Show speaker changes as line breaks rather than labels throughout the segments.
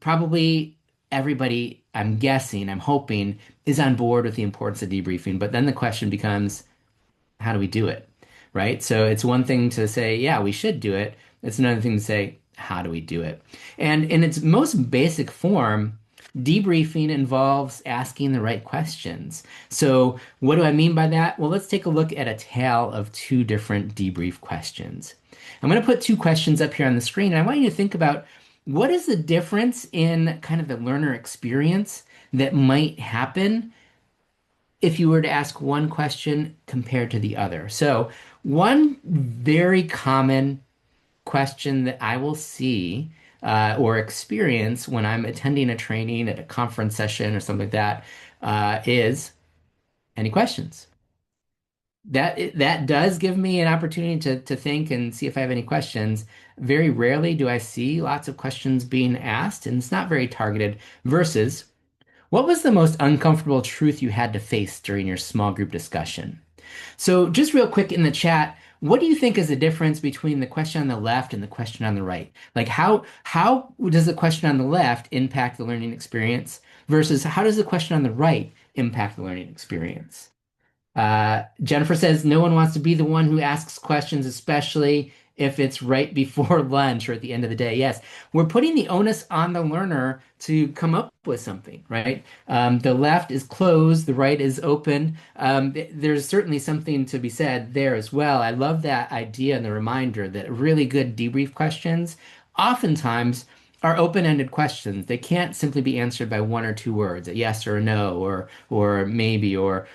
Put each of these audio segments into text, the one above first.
probably everybody, I'm guessing, I'm hoping, is on board with the importance of debriefing. But then the question becomes, how do we do it? Right? So it's one thing to say, yeah, we should do it. It's another thing to say, how do we do it? And in its most basic form, debriefing involves asking the right questions. So what do I mean by that? Well, let's take a look at a tale of two different debrief questions. I'm going to put two questions up here on the screen, and I want you to think about what is the difference in kind of the learner experience that might happen if you were to ask one question compared to the other. So, one very common question that I will see or experience when I'm attending a training at a conference session or something like that is any questions? That does give me an opportunity to think and see if I have any questions. Very rarely do I see lots of questions being asked, and it's not very targeted. Versus, what was the most uncomfortable truth you had to face during your small group discussion? So, just real quick in the chat, what do you think is the difference between the question on the left and the question on the right? Like how does the question on the left impact the learning experience versus how does the question on the right impact the learning experience? Jennifer says no one wants to be the one who asks questions, especially if it's right before lunch or at the end of the day. Yes, we're putting the onus on the learner to come up with something, right? The left is closed, the right is open. There's certainly something to be said there as well. I love that idea and the reminder that really good debrief questions oftentimes are open-ended questions. They can't simply be answered by one or two words, a yes or a no, or maybe, or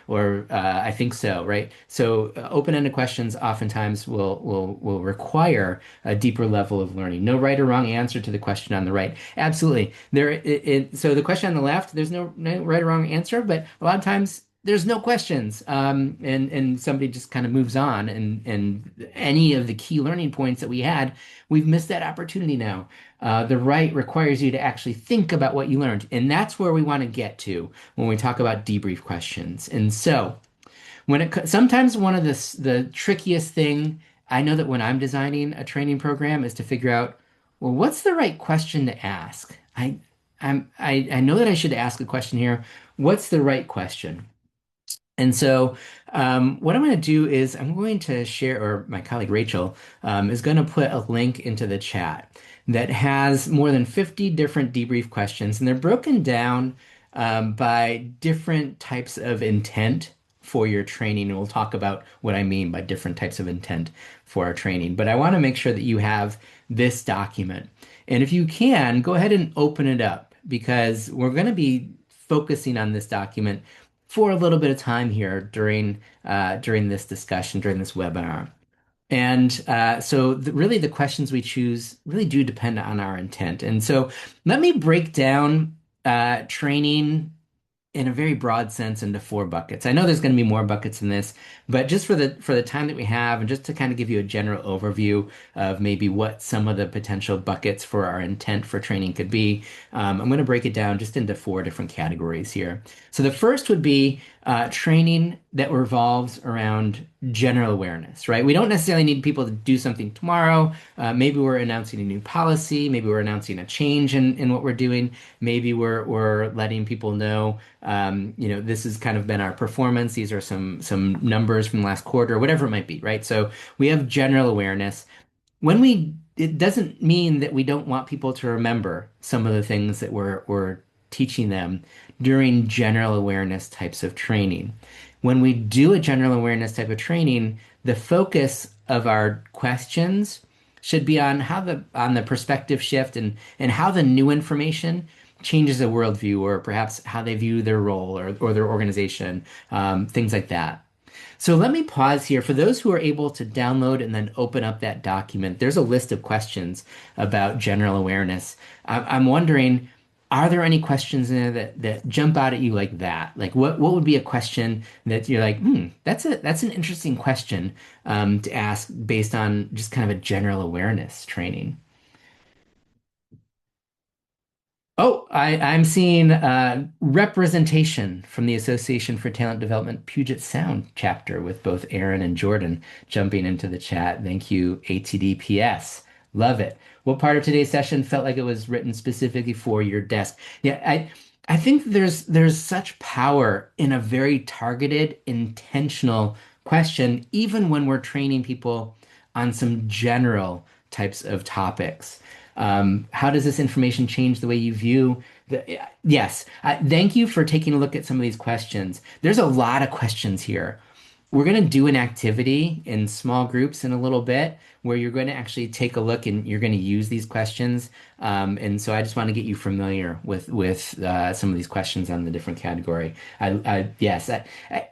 I think so, right? So open-ended questions oftentimes will require a deeper level of learning. No right or wrong answer to the question on the right. Absolutely. So the question on the left, there's no right or wrong answer, but a lot of times there's no questions, and somebody just kind of moves on, and any of the key learning points that we had, we've missed that opportunity now. The right requires you to actually think about what you learned, and that's where we want to get to when we talk about debrief questions. And so, sometimes one of the trickiest thing I know that when I'm designing a training program is to figure out, well, what's the right question to ask? I know that I should ask a question here. What's the right question? And so, what I'm going to do is I'm going to share, or my colleague Rachel is going to put a link into the chat that has more than 50 different debrief questions, and they're broken down by different types of intent for your training. And we'll talk about what I mean by different types of intent for our training. But I want to make sure that you have this document. And if you can, go ahead and open it up because we're going to be focusing on this document for a little bit of time here during this discussion, during this webinar. And so really the questions we choose really do depend on our intent. And so let me break down training in a very broad sense into four buckets. I know there's going to be more buckets in this, but just for the time that we have, and just to kind of give you a general overview of maybe what some of the potential buckets for our intent for training could be, I'm going to break it down just into four different categories here. So the first would be training that revolves around general awareness, right? We don't necessarily need people to do something tomorrow. Maybe we're announcing a new policy. Maybe we're announcing a change in what we're doing. Maybe we're letting people know, this has kind of been our performance. These are some numbers from the last quarter, whatever it might be, right? So we have general awareness. It doesn't mean that we don't want people to remember some of the things that we're teaching them during general awareness types of training. When we do a general awareness type of training, the focus of our questions should be on on the perspective shift and how the new information changes a worldview, or perhaps how they view their role or their organization, things like that. So let me pause here. For those who are able to download and then open up that document, there's a list of questions about general awareness. I'm wondering, are there any questions in there that jump out at you like that? Like what would be a question that you're like, that's an interesting question to ask based on just kind of a general awareness training. Oh, I'm seeing representation from the Association for Talent Development Puget Sound chapter with both Aaron and Jordan jumping into the chat. Thank you, ATDPS. Love it. What part of today's session felt like it was written specifically for your desk? Yeah, I think there's such power in a very targeted, intentional question, even when we're training people on some general types of topics. How does this information change the way you view the, yes, thank you for taking a look at some of these questions. There's a lot of questions here. We're going to do an activity in small groups in a little bit where you're going to actually take a look and you're going to use these questions. And so I just want to get you familiar with some of these questions on the different category. Yes,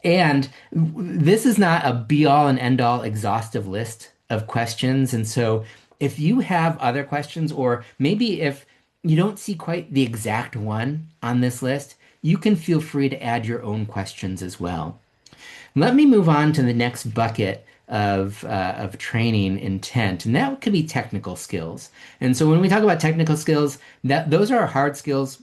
and this is not a be all and end all exhaustive list of questions. And so if you have other questions, or maybe if you don't see quite the exact one on this list, you can feel free to add your own questions as well. Let me move on to the next bucket of training intent, and that could be technical skills. And so when we talk about technical skills, that those are hard skills.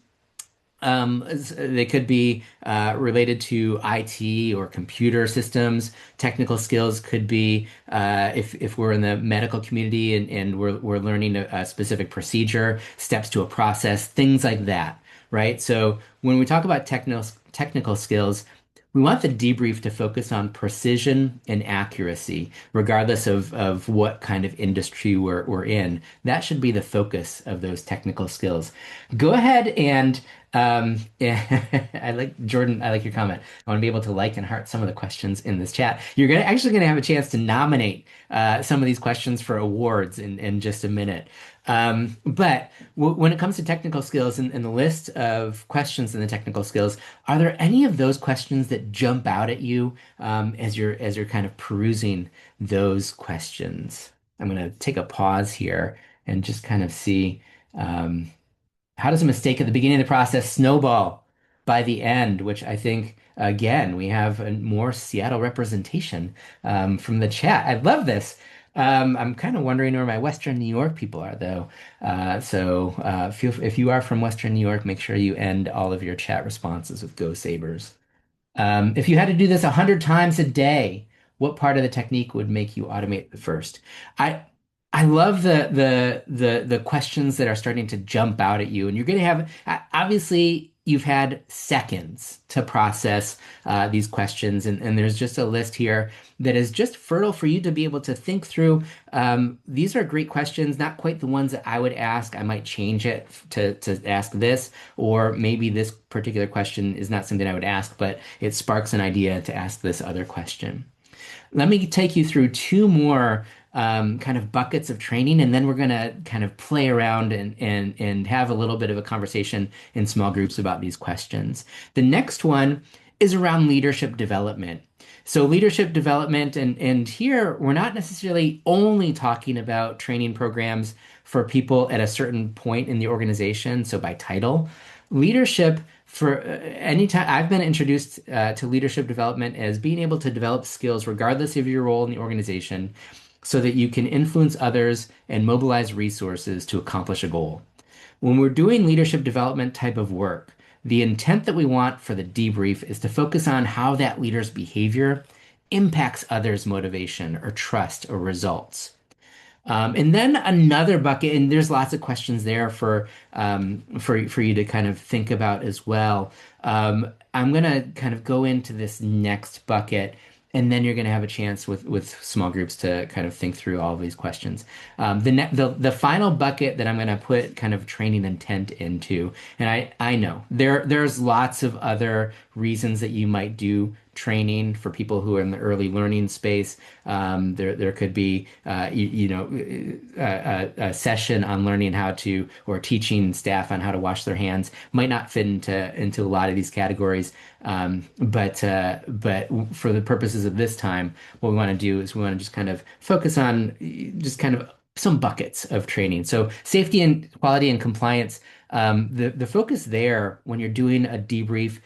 They could be related to IT or computer systems. Technical skills could be if we're in the medical community and we're learning a specific procedure, steps to a process, things like that, right? So when we talk about technical skills, we want the debrief to focus on precision and accuracy, regardless of what kind of industry we're in. That should be the focus of those technical skills. Go ahead and I like Jordan, I like your comment. I want to be able to like and heart some of the questions in this chat. You're gonna have a chance to nominate some of these questions for awards in just a minute. But when it comes to technical skills and the list of questions in the technical skills, are there any of those questions that jump out at you as you're kind of perusing those questions? I'm going to take a pause here and just kind of see. How does a mistake at the beginning of the process snowball by the end? Which I think, again, we have a more Seattle representation from the chat. I love this. I'm kind of wondering where my Western New York people are, though. If you are from Western New York, make sure you end all of your chat responses with "Go Sabres." If you had to do this 100 times a day, what part of the technique would make you automate the first? I I love the questions that are starting to jump out at you, and you're going to have obviously you've had seconds to process these questions, and there's just a list here that is just fertile for you to be able to think through. These are great questions, not quite the ones that I would ask. I might change it to ask this, or maybe this particular question is not something I would ask, but it sparks an idea to ask this other question. Let me take you through two more kind of buckets of training, and then we're going to kind of play around and have a little bit of a conversation in small groups about these questions. The next one is around leadership development. So leadership development, and here we're not necessarily only talking about training programs for people at a certain point in the organization, so by title. Leadership for any time I've been introduced to leadership development as being able to develop skills regardless of your role in the organization so that you can influence others and mobilize resources to accomplish a goal. When we're doing leadership development type of work, the intent that we want for the debrief is to focus on how that leader's behavior impacts others' motivation or trust or results. And then another bucket, and there's lots of questions there for you to kind of think about as well. I'm gonna kind of go into this next bucket, and then you're gonna have a chance with small groups to kind of think through all of these questions. The final bucket that I'm gonna put kind of training intent into, and I know there's lots of other reasons that you might do training for people who are in the early learning space. There could be a session on learning how to or teaching staff on how to wash their hands might not fit into a lot of these categories. But for the purposes of this time, what we want to do is we want to just kind of focus on just kind of some buckets of training. So safety and quality and compliance. The focus there when you're doing a debrief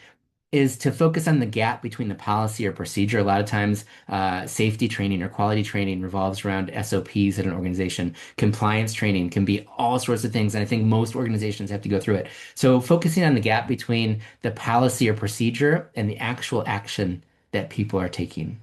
is to focus on the gap between the policy or procedure. A lot of times, safety training or quality training revolves around SOPs at an organization. Compliance training can be all sorts of things, and I think most organizations have to go through it. So focusing on the gap between the policy or procedure and the actual action that people are taking.